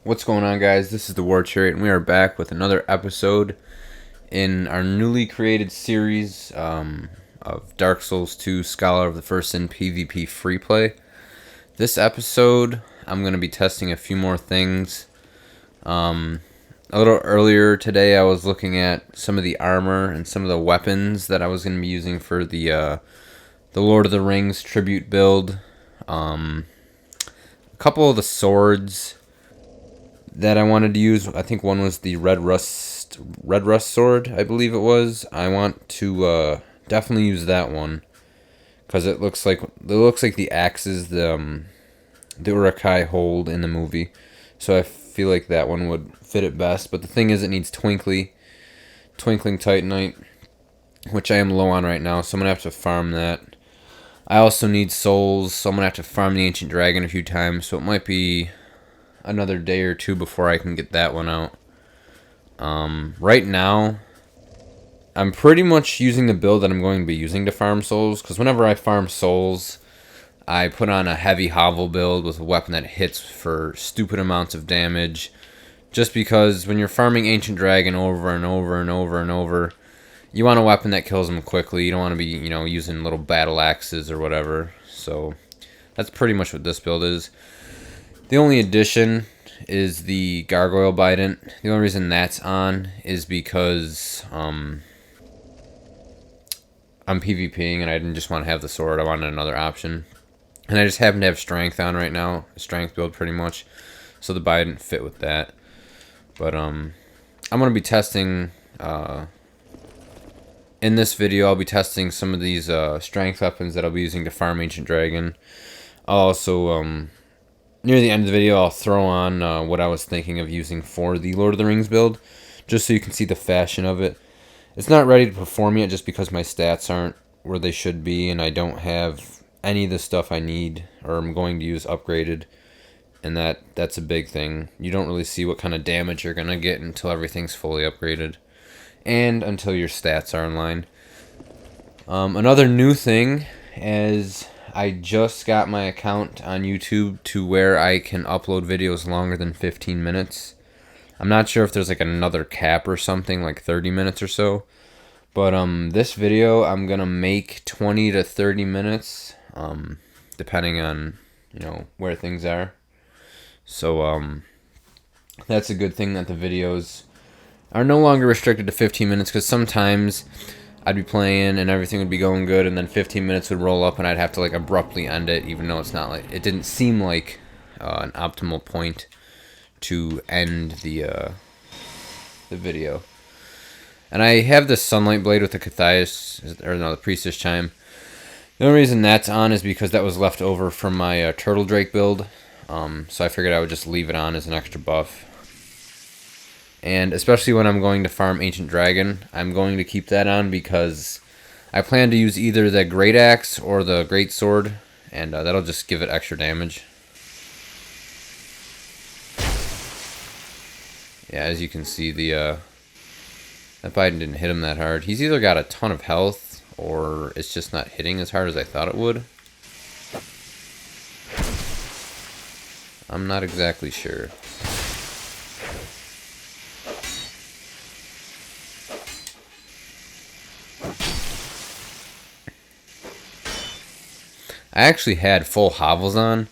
What's going on, guys? This is the War Chariot, and we are back with another episode in our newly created series of Dark Souls 2 Scholar of the First Sin PvP free play. This episode, I'm going to be testing a few more things. A little earlier today, I was looking at some of the armor and some of the weapons that I was going to be using for the Lord of the Rings tribute build. A couple of the swords that I wanted to use. I think one was the red rust sword, I believe it was. I want to definitely use that one because it looks like the axes the Urukai hold in the movie. So I feel like that one would fit it best. But the thing is, it needs twinkling titanite, which I am low on right now, so I'm gonna have to farm that. I also need souls, so I'm gonna have to farm the ancient dragon a few times. So it might be another day or two before I can get that one out. Right now, I'm pretty much using the build that I'm going to be using to farm souls, because whenever I farm souls, I put on a heavy hovel build with a weapon that hits for stupid amounts of damage, just because when you're farming ancient dragon over and over and over and over, you want a weapon that kills them quickly. You don't want to be, using little battle axes or whatever. So that's pretty much what this build is. The only addition is the Gargoyle Bident. The only reason that's on is because I'm PvPing and I didn't just want to have the sword. I wanted another option. And I just happen to have Strength on right now. A Strength build pretty much. So the Bident fit with that. But I'm going to be testing... in this video, I'll be testing some of these Strength weapons that I'll be using to farm Ancient Dragon. I'll also... near the end of the video, I'll throw on what I was thinking of using for the Lord of the Rings build, just so you can see the fashion of it. It's not ready to perform yet just because my stats aren't where they should be, and I don't have any of the stuff I need, or I'm going to use upgraded, and that's a big thing. You don't really see what kind of damage you're going to get until everything's fully upgraded, and until your stats are in line. Another new thing is... I just got my account on YouTube to where I can upload videos longer than 15 minutes. I'm not sure if there's like another cap or something, like 30 minutes or so. But this video I'm going to make 20 to 30 minutes, depending on, where things are. So that's a good thing that the videos are no longer restricted to 15 minutes, because sometimes I'd be playing and everything would be going good, and then 15 minutes would roll up and I'd have to like abruptly end it, even though it didn't seem like an optimal point to end the video. And I have this Sunlight Blade with the the Priestess Chime. The only reason that's on is because that was left over from my Turtle Drake build, so I figured I would just leave it on as an extra buff. And especially when I'm going to farm Ancient Dragon, I'm going to keep that on because I plan to use either the Great Axe or the Great Sword, and that'll just give it extra damage. Yeah, as you can see, that Biden didn't hit him that hard. He's either got a ton of health, or it's just not hitting as hard as I thought it would. I'm not exactly sure. I actually had full hovels on,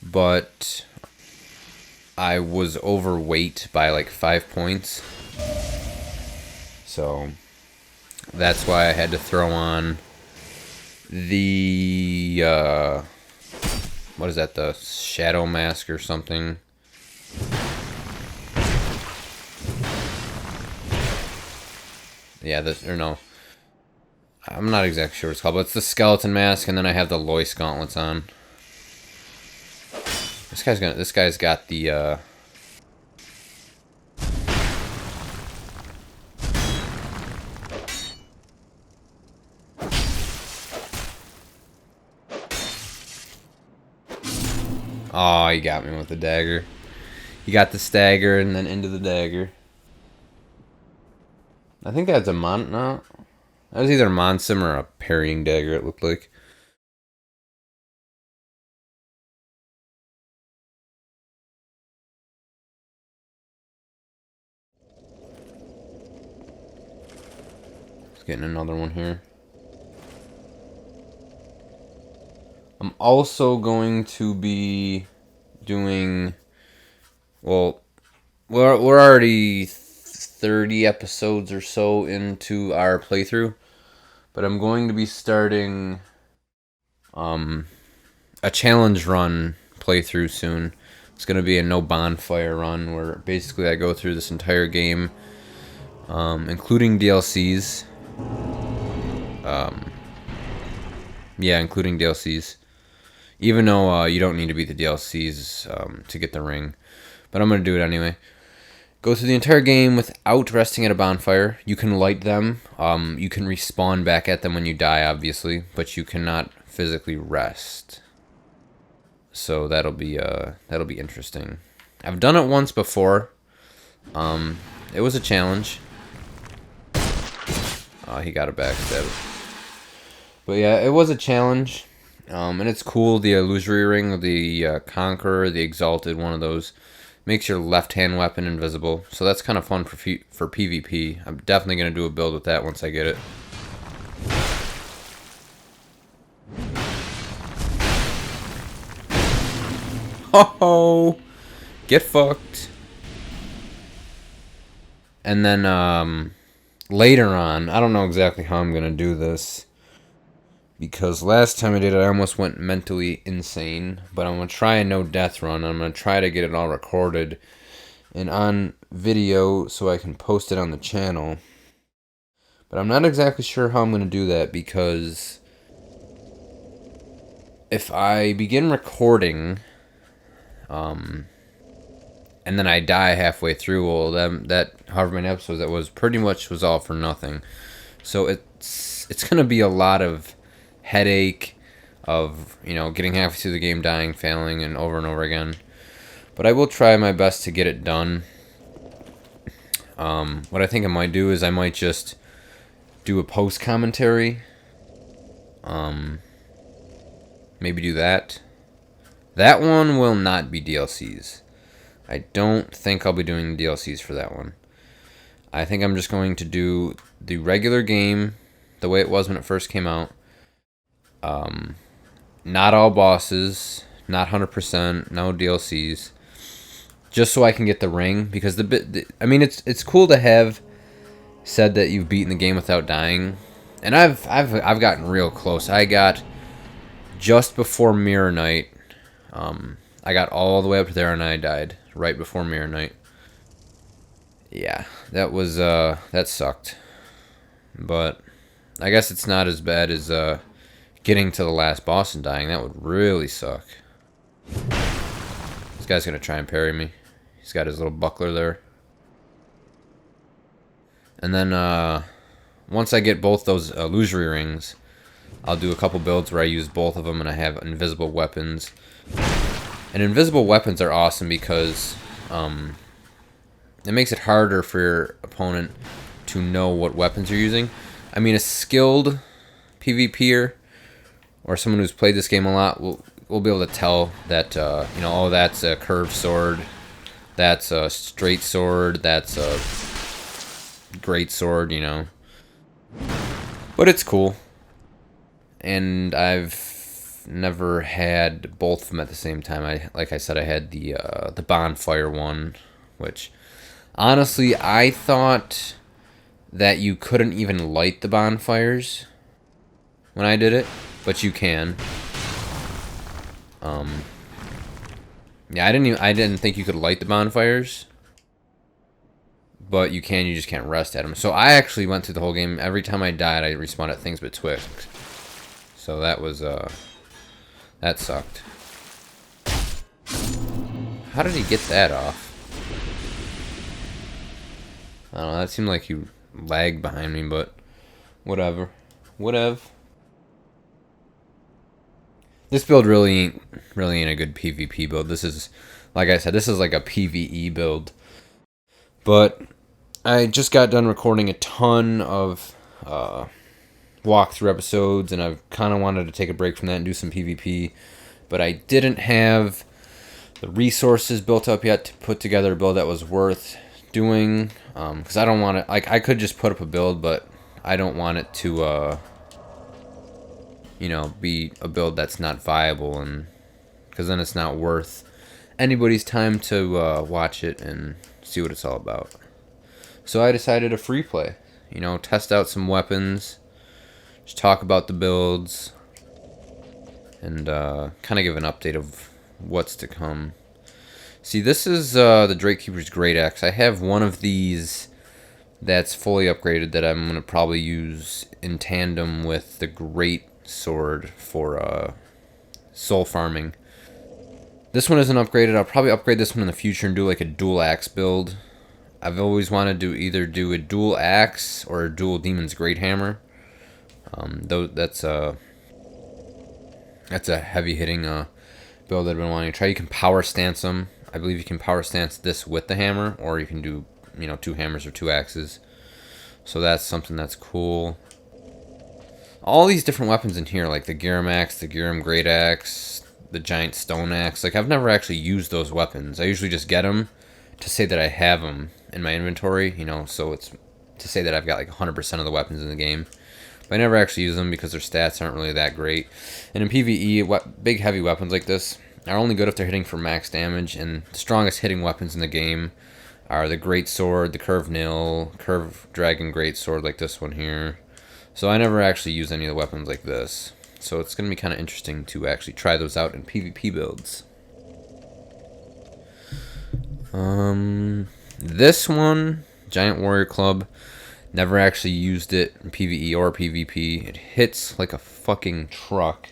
but I was overweight by like 5 points. So that's why I had to throw on the, what is that, the Shadow Mask or something. Yeah, I'm not exactly sure what it's called, but it's the Skeleton Mask, and then I have the Lois Gauntlets on. This guy's got the oh, he got me with the dagger. He got the stagger and then into the dagger. I think that's a no. That was either a Monsim or a parrying dagger, it looked like. Getting another one here. I'm also going to be doing, well, we're already 30 episodes or so into our playthrough, but I'm going to be starting a challenge run playthrough soon. It's going to be a no bonfire run where basically I go through this entire game, including DLCs. Yeah, including DLCs. Even though you don't need to beat the DLCs to get the ring. But I'm going to do it anyway. Go through the entire game without resting at a bonfire. You can light them. You can respawn back at them when you die, obviously. But you cannot physically rest. So that'll be interesting. I've done it once before. It was a challenge. He got a backstab. But yeah, it was a challenge. And it's cool. The illusory ring, the Conqueror, the Exalted, one of those, makes your left-hand weapon invisible. So that's kind of fun for PvP. I'm definitely going to do a build with that once I get it. Oh, get fucked. And then later on, I don't know exactly how I'm going to do this, because last time I did it, I almost went mentally insane. But I'm going to try a no-death run. I'm going to try to get it all recorded and on video so I can post it on the channel. But I'm not exactly sure how I'm going to do that, because if I begin recording and then I die halfway through, well, that however many episodes that was, pretty much was all for nothing. So it's going to be a lot of headache of, getting halfway through the game, dying, failing, and over again. But I will try my best to get it done. What I think I might do is I might just do a post commentary. Maybe do that. That one will not be DLCs. I don't think I'll be doing DLCs for that one. I think I'm just going to do the regular game the way it was when it first came out. Not all bosses, not 100%, no DLCs. Just so I can get the ring, because it's cool to have said that you've beaten the game without dying, and I've gotten real close. I got just before Mirror Night. I got all the way up there and I died right before Mirror Night. Yeah, that was that sucked. But I guess it's not as bad as getting to the last boss and dying. That would really suck. This guy's gonna try and parry me. He's got his little buckler there. And then once I get both those illusory rings, I'll do a couple builds where I use both of them and I have invisible weapons. And invisible weapons are awesome because it makes it harder for your opponent to know what weapons you're using. I mean, a skilled PvPer or someone who's played this game a lot will be able to tell that, oh, that's a curved sword, that's a straight sword, that's a great sword, But it's cool. And I've never had both of them at the same time. Like I said, I had the bonfire one, which honestly I thought that you couldn't even light the bonfires when I did it, but you can. Yeah, I didn't think you could light the bonfires, but you can. You just can't rest at them. So I actually went through the whole game. Every time I died, I respawned at things but twigs. So that was that sucked. How did he get that off? I don't know. That seemed like he lagged behind me, but whatever. Whatever. This build really ain't a good PvP build. This is, like I said, this is like a PvE build. But I just got done recording a ton of walkthrough episodes, and I've kind of wanted to take a break from that and do some PvP. But I didn't have the resources built up yet to put together a build that was worth doing. Because I don't want to, I could just put up a build, but I don't want it to, you know, be a build that's not viable, and because then it's not worth anybody's time to watch it and see what it's all about. So I decided to free play, you know, test out some weapons, just talk about the builds, and kind of give an update of what's to come. See, this is the Drake Keeper's Great Axe. I have one of these that's fully upgraded that I'm going to probably use in tandem with the Great Sword for soul farming. This one isn't upgraded. I'll probably upgrade this one in the future and do like a dual axe build. I've always wanted to either do a dual axe or a dual Demon's Great Hammer. Though that's a heavy hitting build I've been wanting to try. You can power stance them. I believe you can power stance this with the hammer, or you can do, you know, 2 hammers or 2 axes. So that's something that's cool. All these different weapons in here, like the Giram Axe, the Giram Great Axe, the Giant Stone Axe, like I've never actually used those weapons. I usually just get them to say that I have them in my inventory, you know, so it's to say that I've got like 100% of the weapons in the game. But I never actually use them because their stats aren't really that great. And in PvE, big heavy weapons like this are only good if they're hitting for max damage, and the strongest hitting weapons in the game are the Great Sword, the Curved Nail, Curved Dragon Great Sword like this one here. So I never actually use any of the weapons like this. So it's going to be kind of interesting to actually try those out in PvP builds. This one, Giant Warrior Club, never actually used it in PvE or PvP. It hits like a fucking truck.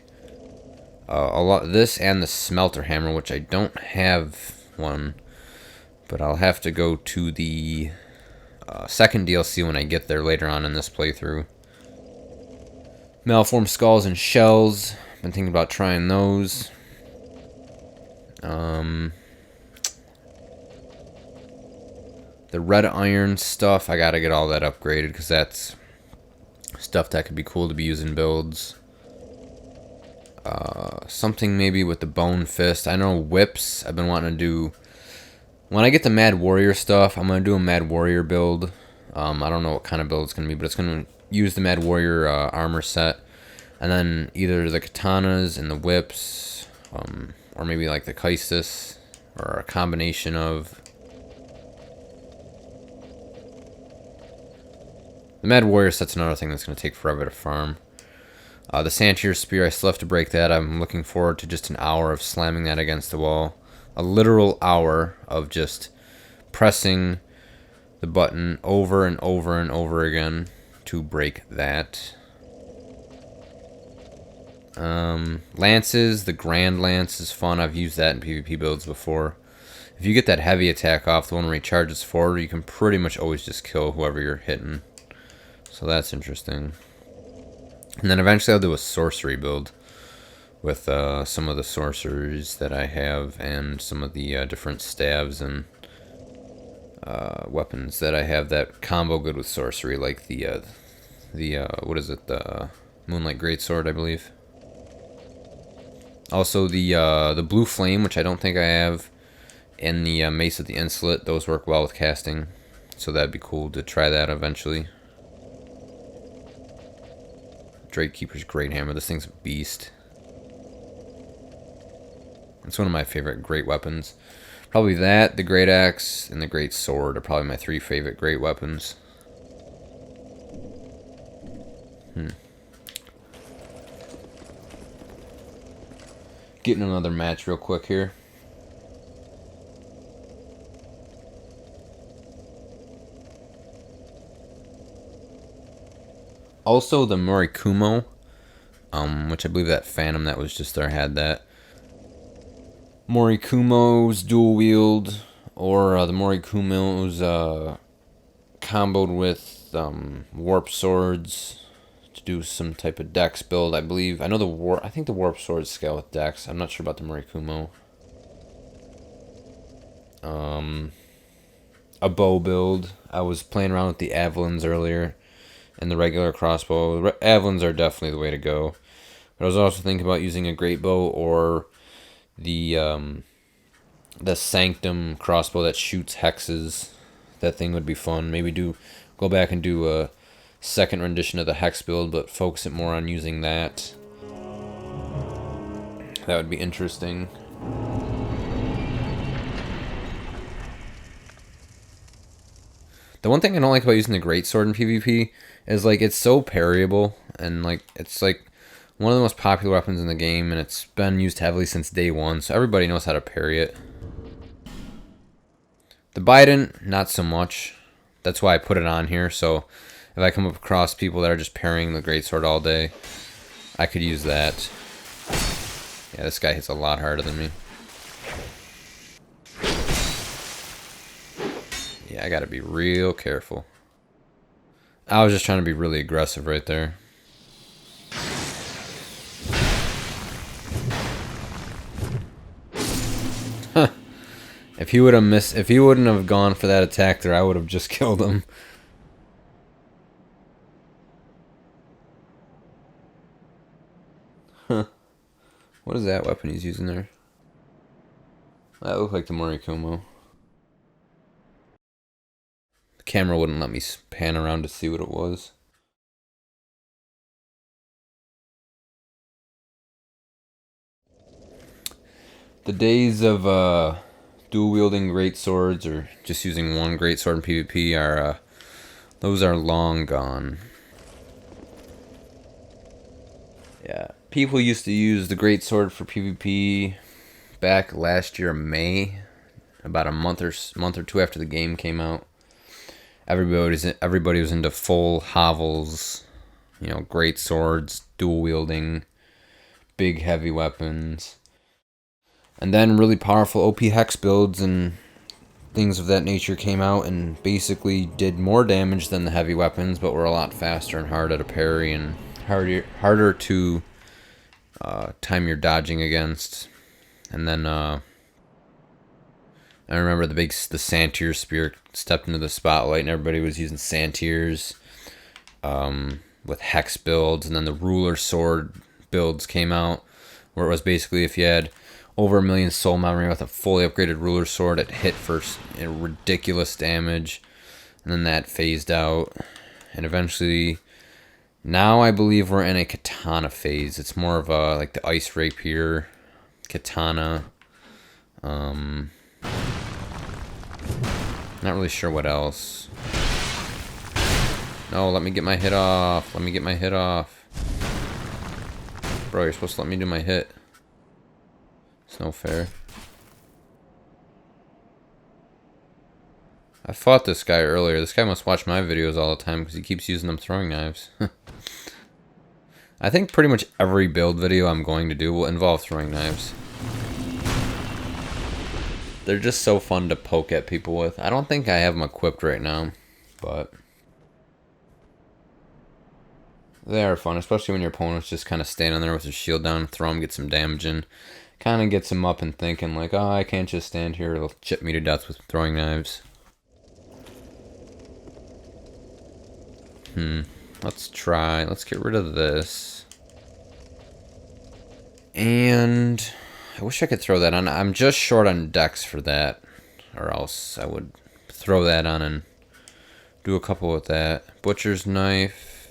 This and the Smelter Hammer, which I don't have one, but I'll have to go to the second DLC when I get there later on in this playthrough. Malformed Skulls and Shells, been thinking about trying those. The Red Iron stuff, I gotta get all that upgraded, because that's stuff that could be cool to be using builds. Something maybe with the Bone Fist. I know whips, I've been wanting to do. When I get the Mad Warrior stuff, I'm going to do a Mad Warrior build. I don't know what kind of build it's going to be, but it's going to use the Mad Warrior armor set. And then either the katanas and the whips, or maybe like the Kaistus, or a combination of. The Mad Warrior set's another thing that's going to take forever to farm. The Santier Spear, I still have to break that. I'm looking forward to just an hour of slamming that against the wall. A literal hour of just pressing the button over and over and over again to break that. Lances, the Grand Lance is fun. I've used that in PvP builds before. If you get that heavy attack off, the one where he charges forward, you can pretty much always just kill whoever you're hitting. So that's interesting. And then eventually I'll do a sorcery build with some of the sorceries that I have, and some of the different staves and weapons that I have that combo good with sorcery, like the what is it, the Moonlight Greatsword, I believe. Also the Blue Flame, which I don't think I have, and the Mace of the Insulet. Those work well with casting, so that'd be cool to try that eventually. Drake Keeper's Great Hammer. This thing's a beast. It's one of my favorite great weapons. Probably that, the Great Axe, and the Great Sword are probably my 3 favorite great weapons. Getting another match real quick here. Also, the Morikumo, which I believe that Phantom that was just there had that. Morikumo's dual wield, or the Morikumo's comboed with warp swords to do some type of dex build, I believe. I know I think the warp swords scale with dex. I'm not sure about the Morikumo. A bow build. I was playing around with the Avalons earlier, and the regular crossbow. Avalons are definitely the way to go. But I was also thinking about using a great bow, or the Sanctum crossbow that shoots hexes. That thing would be fun. Maybe go back and do a second rendition of the Hex build, but focus it more on using that. That would be interesting. The one thing I don't like about using the greatsword in PvP is like it's so parryable, and like it's like one of the most popular weapons in the game, and it's been used heavily since day one, so everybody knows how to parry it. The Biden, not so much. That's why I put it on here, so if I come across people that are just parrying the greatsword all day, I could use that. Yeah, this guy hits a lot harder than me. Yeah, I gotta be real careful. I was just trying to be really aggressive right there. Huh. If he would have missed, if he wouldn't have gone for that attack there, I would have just killed him. Huh. What is that weapon he's using there? That looked like the Morikumo. The camera wouldn't let me pan around to see what it was. The days of dual wielding great swords or just using one great sword in PvP are those are long gone. Yeah, people used to use the great sword for PvP back last year May, about a month or two after the game came out. Everybody was into full hovels, you know, great swords, dual wielding, big heavy weapons. And then really powerful OP hex builds and things of that nature came out and basically did more damage than the heavy weapons, but were a lot faster and harder to parry and harder to time your dodging against. And then I remember the Santier spear stepped into the spotlight, and everybody was using Santiers with hex builds. And then the ruler sword builds came out, where it was basically if you had over 1 million soul memory with a fully upgraded ruler sword, it hit for ridiculous damage, and then that phased out, and eventually, now I believe we're in a katana phase. It's more of a like the ice rapier, katana. Not really sure what else. No, let me get my hit off. Let me get my hit off. Bro, you're supposed to let me do my hit. It's no fair. I fought this guy earlier. This guy must watch my videos all the time because he keeps using them throwing knives. I think pretty much every build video I'm going to do will involve throwing knives. They're just so fun to poke at people with. I don't think I have them equipped right now, but they are fun, especially when your opponent's just kind of standing there with his shield down, throw him, get some damage in. Kind of gets him up and thinking like, oh, I can't just stand here, it'll chip me to death with throwing knives. Let's get rid of this. And I wish I could throw that on. I'm just short on dex for that, or else I would throw that on and do a couple with that. Butcher's knife.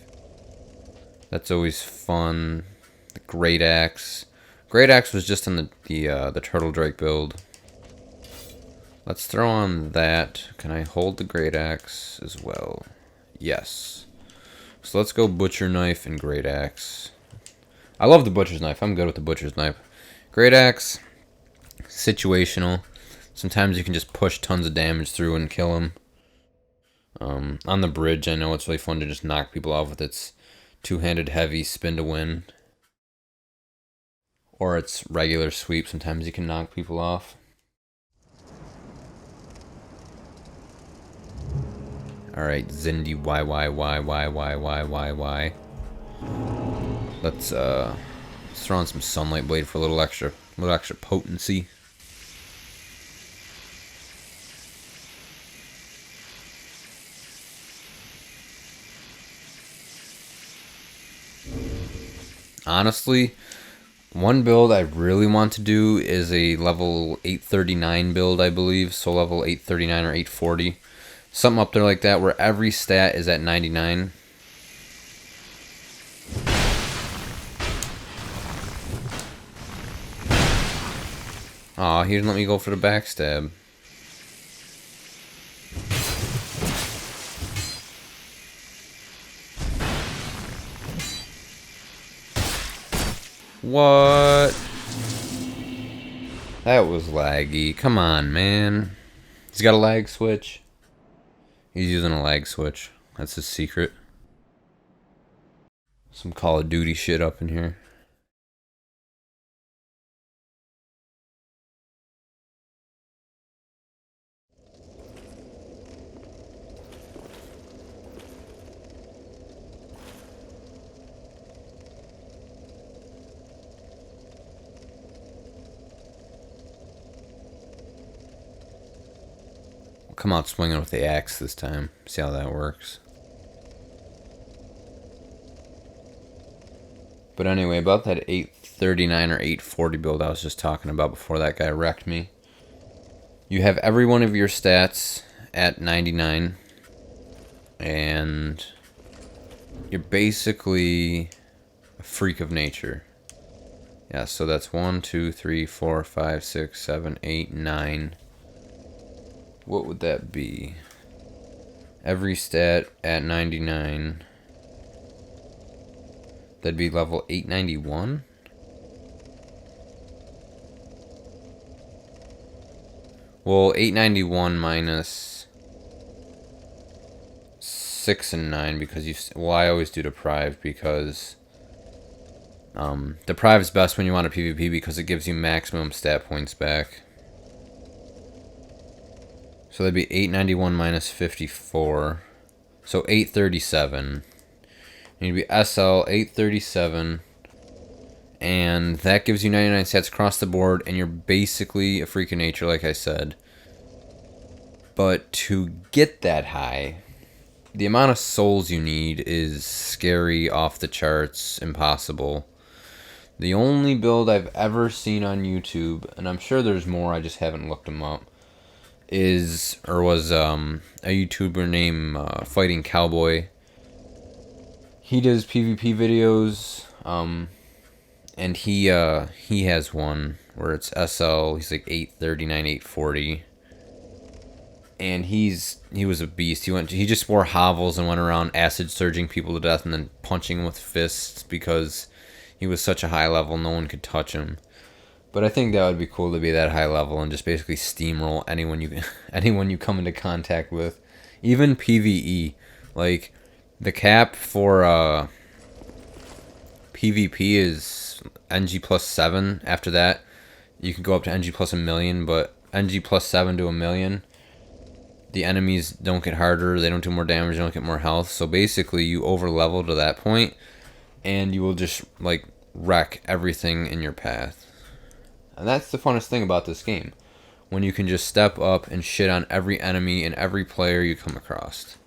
That's always fun. The great axe. Great axe was just in the turtle drake build. Let's throw on that. Can I hold the great axe as well? Yes. So let's go butcher knife and great axe. I love the butcher's knife. I'm good with the butcher's knife. Great axe, situational. Sometimes you can just push tons of damage through and kill them. On the bridge, I know it's really fun to just knock people off with its two-handed heavy spin to win. Or its regular sweep. Sometimes you can knock people off. Alright, Zindi Y. Let's throw on some Sunlight Blade for a little extra potency. Honestly, one build I really want to do is a level 839 build, I believe. So level 839 or 840. Something up there like that where every stat is at 99. Aw, he didn't let me go for the backstab. What? That was laggy. Come on, man. He's got a lag switch. He's using a lag switch. That's his secret. Some Call of Duty shit up in here. We'll come out swinging with the axe this time. See how that works. But anyway, about that 839 or 840 build I was just talking about before that guy wrecked me. You have every one of your stats at 99. And you're basically a freak of nature. Yeah, so that's 1, 2, 3, 4, 5, 6, 7, 8, 9. What would that be? Every stat at 99. That'd be level 891? Well, 891 minus 6 and 9 because you... Well, I always do deprive because... deprive is best when you want a PvP because it gives you maximum stat points back. So that'd be 891 minus 54. So 837. You'd be SL 837. And that gives you 99 stats across the board, and you're basically a freak of nature, like I said. But to get that high, the amount of souls you need is scary, off the charts, impossible. The only build I've ever seen on YouTube, and I'm sure there's more, I just haven't looked them up, was a YouTuber named Fighting Cowboy. He does PvP videos, and he has one where it's SL. He's like 839, 840, and he was a beast. He just wore hovels and went around acid surging people to death and then punching them with fists because he was such a high level, no one could touch him. But I think that would be cool to be that high level and just basically steamroll anyone you come into contact with, even PvE. Like the cap for PvP is NG plus 7. After that, you can go up to NG plus 1,000,000, but NG plus 7 to 1,000,000, the enemies don't get harder, they don't do more damage, they don't get more health. So basically, you over level to that point, and you will just like wreck everything in your path. And that's the funnest thing about this game, when you can just step up and shit on every enemy and every player you come across.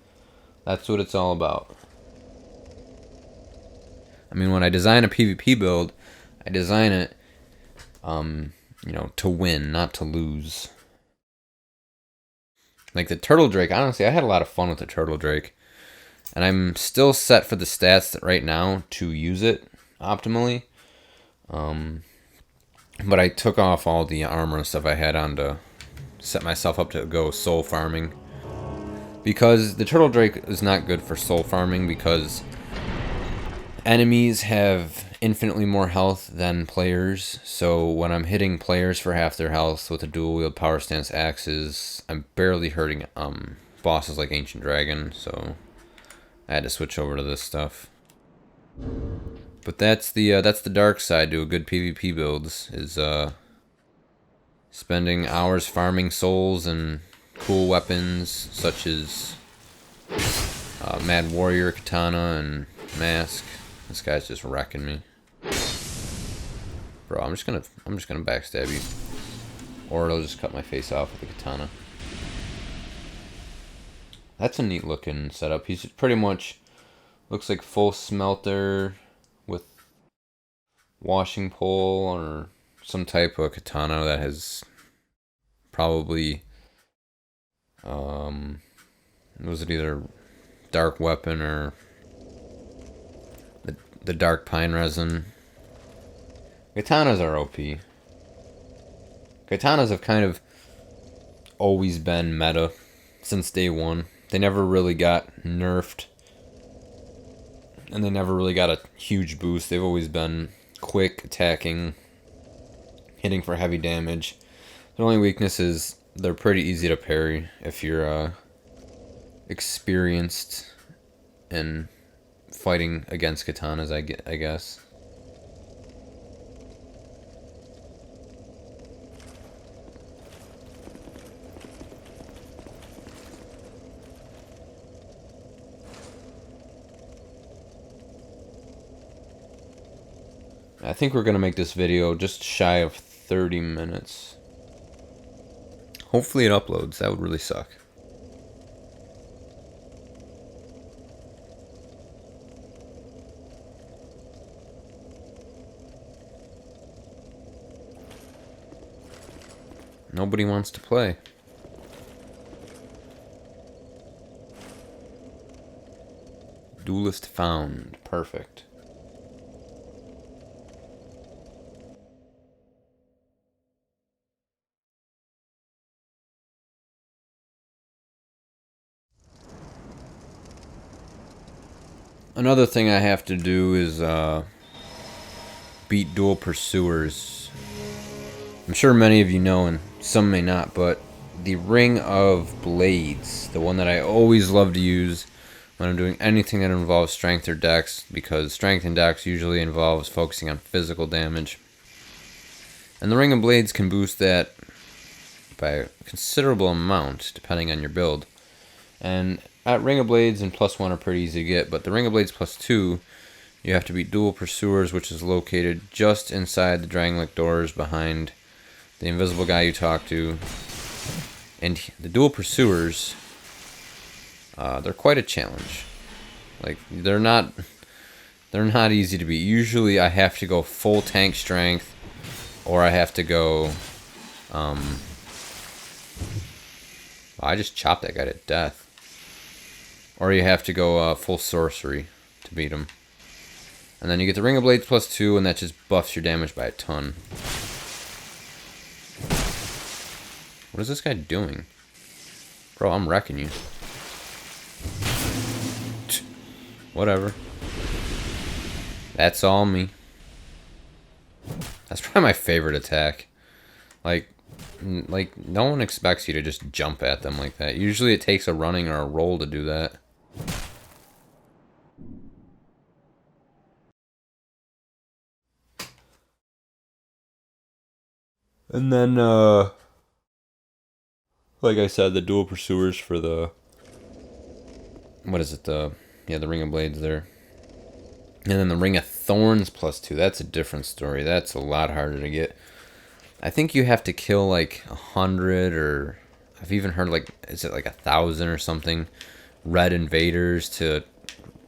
That's what it's all about. I mean, when I design a PvP build, I design it, to win, not to lose. Like the Turtle Drake, honestly, I had a lot of fun with the Turtle Drake. And I'm still set for the stats right now to use it optimally. But I took off all the armor and stuff I had on to set myself up to go soul farming. Because the Turtle Drake is not good for soul farming because enemies have infinitely more health than players. So when I'm hitting players for half their health with a dual wield power stance axes, I'm barely hurting bosses like Ancient Dragon. So I had to switch over to this stuff. But that's the dark side to a good PvP builds, is spending hours farming souls and cool weapons such as Mad Warrior Katana and Mask. This guy's just wrecking me, bro. I'm just gonna backstab you, or it'll just cut my face off with the katana. That's a neat looking setup. He's pretty much looks like full smelter with washing pole or some type of katana that has probably was it either dark weapon or the dark pine resin. Katanas are OP. Katanas have kind of always been meta since day one. They never really got nerfed, and they never really got a huge boost. They've always been quick, attacking, hitting for heavy damage. Their only weakness is they're pretty easy to parry if you're experienced in fighting against katanas, I guess. I think we're going to make this video just shy of 30 minutes. Hopefully it uploads. That would really suck. Nobody wants to play. Duelist found. Perfect. Another thing I have to do is beat dual pursuers. I'm sure many of you know, and some may not, but the Ring of Blades, the one that I always love to use when I'm doing anything that involves strength or dex, because strength and dex usually involves focusing on physical damage. And the Ring of Blades can boost that by a considerable amount, depending on your build. And at Ring of Blades and +1 are pretty easy to get, but the Ring of Blades +2, you have to beat Dual Pursuers, which is located just inside the Drangleic doors behind the invisible guy you talk to. And the Dual Pursuers, they're quite a challenge. Like, they're not easy to beat. Usually I have to go full tank strength, or I have to go, I just chopped that guy to death. Or you have to go full sorcery to beat him. And then you get the Ring of Blades +2, and that just buffs your damage by a ton. What is this guy doing? Bro, I'm wrecking you. Whatever. That's all me. That's probably my favorite attack. Like, no one expects you to just jump at them like that. Usually it takes a running or a roll to do that. And then, like I said, the Dual Pursuers for the... What is it? The Ring of Blades there. And then the Ring of Thorns +2. That's a different story. That's a lot harder to get. I think you have to kill like 100, or I've even heard like, is it like 1,000 or something, red invaders to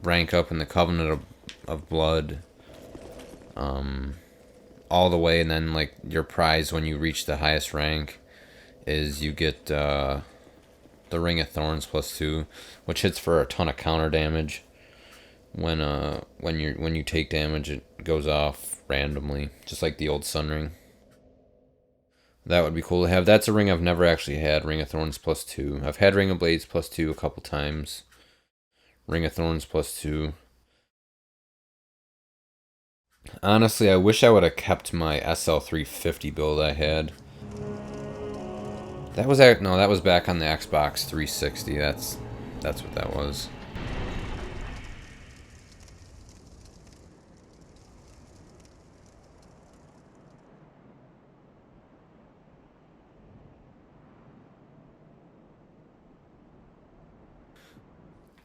rank up in the Covenant of Blood. All the way, and then like your prize when you reach the highest rank is you get the Ring of Thorns +2, which hits for a ton of counter damage. When you take damage, it goes off randomly, just like the old Sun Ring. That would be cool to have. That's a ring I've never actually had, Ring of Thorns +2. I've had Ring of Blades +2 a couple times. Ring of Thorns +2. Honestly, I wish I would have kept my SL350 build I had. That was that was back on the Xbox 360. That's what that was.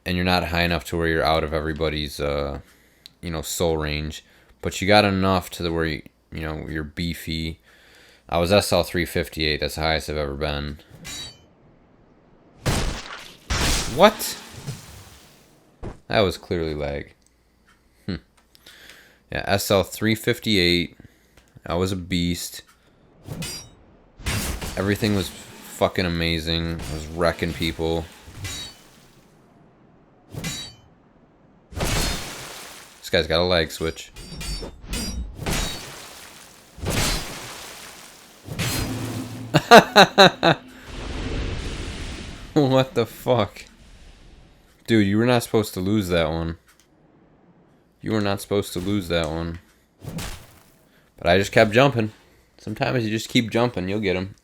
And you're not high enough to where you're out of everybody's soul range, but you got enough to the where you're beefy. I was SL358. That's the highest I've ever been. What? That was clearly lag. Yeah, SL358. I was a beast. Everything was fucking amazing. I was wrecking people. This guy's got a lag switch. What the fuck? Dude, you were not supposed to lose that one. You were not supposed to lose that one. But I just kept jumping. Sometimes you just keep jumping, you'll get them.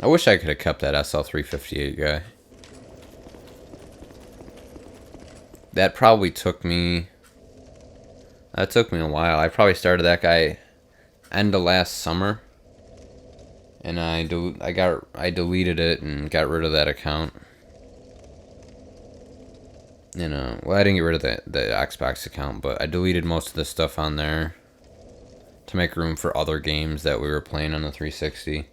I wish I could have kept that SL358 guy. That probably took me... That took me a while. I probably started that guy end of last summer. And I deleted it and got rid of that account. You know, well, I didn't get rid of the Xbox account, but I deleted most of the stuff on there to make room for other games that we were playing on the 360.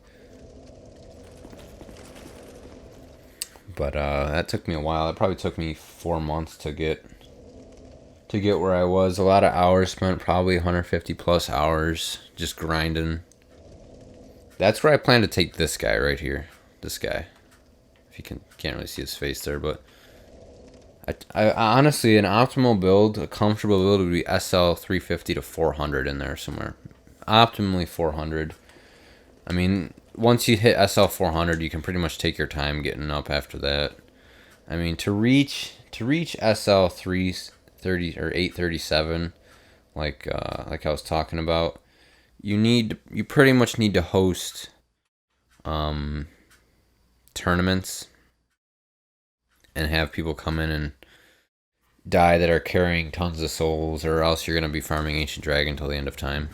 But that took me a while. It probably took me 4 months to get where I was. A lot of hours spent, probably 150 plus hours just grinding. That's where I plan to take this guy right here. This guy. If you can't really see his face there, but I honestly, an optimal build, a comfortable build would be SL 350 to 400 in there somewhere. Optimally 400. I mean, once you hit SL 400, you can pretty much take your time getting up after that. I mean, to reach SL 330 or 837, like I was talking about, you pretty much need to host tournaments and have people come in and die that are carrying tons of souls, or else you're going to be farming Ancient Dragon till the end of time.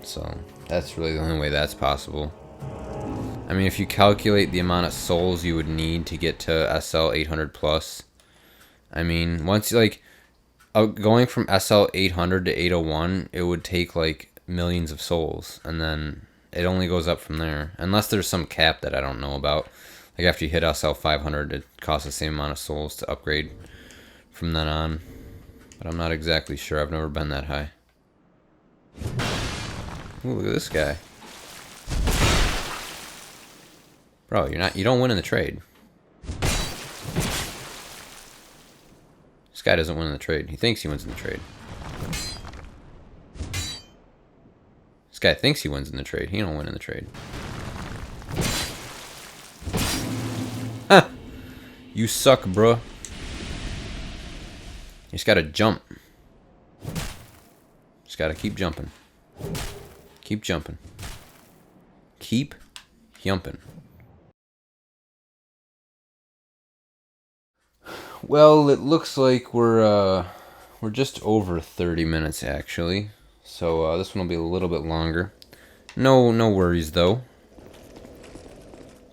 So that's really the only way that's possible. I mean, if you calculate the amount of souls you would need to get to SL 800 plus, I mean, once like going from SL 800 to 801, it would take like millions of souls, and then it only goes up from there, unless there's some cap that I don't know about. Like after you hit SL 500, it costs the same amount of souls to upgrade from then on. But I'm not exactly sure. I've never been that high. Ooh, look at this guy. Bro, you don't win in the trade. This guy doesn't win in the trade. He thinks he wins in the trade. This guy thinks he wins in the trade. He don't win in the trade. Ha! You suck, bro. You just gotta jump. Just gotta keep jumping. Keep jumping. Keep jumping. Well, it looks like we're just over 30 minutes actually. So this one will be a little bit longer. No worries though.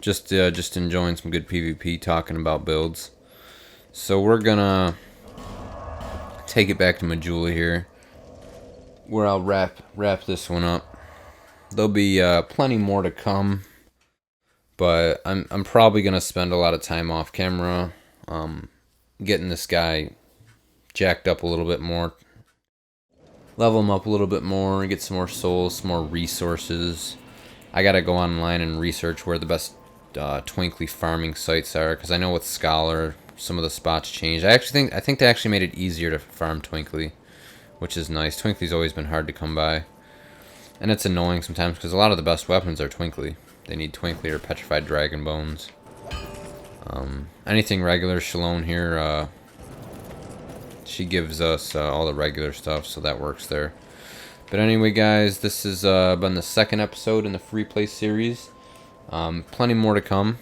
Just enjoying some good PvP, talking about builds. So we're gonna take it back to Majula here, where I'll wrap this one up. There'll be plenty more to come, but I'm probably gonna spend a lot of time off camera, getting this guy jacked up a little bit more, level him up a little bit more, get some more souls, some more resources. I gotta go online and research where the best twinkly farming sites are, because I know with Scholar some of the spots changed. I think they actually made it easier to farm twinkly, which is nice. Twinkly's always been hard to come by, and it's annoying sometimes because a lot of the best weapons are twinkly. They need twinkly or petrified dragon bones. Anything regular, Shalone here, she gives us all the regular stuff, so that works there. But anyway, guys, this has been the second episode in the Free Play series. Plenty more to come.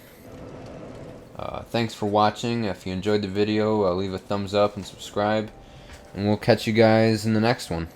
Thanks for watching. If you enjoyed the video, leave a thumbs up and subscribe. And we'll catch you guys in the next one.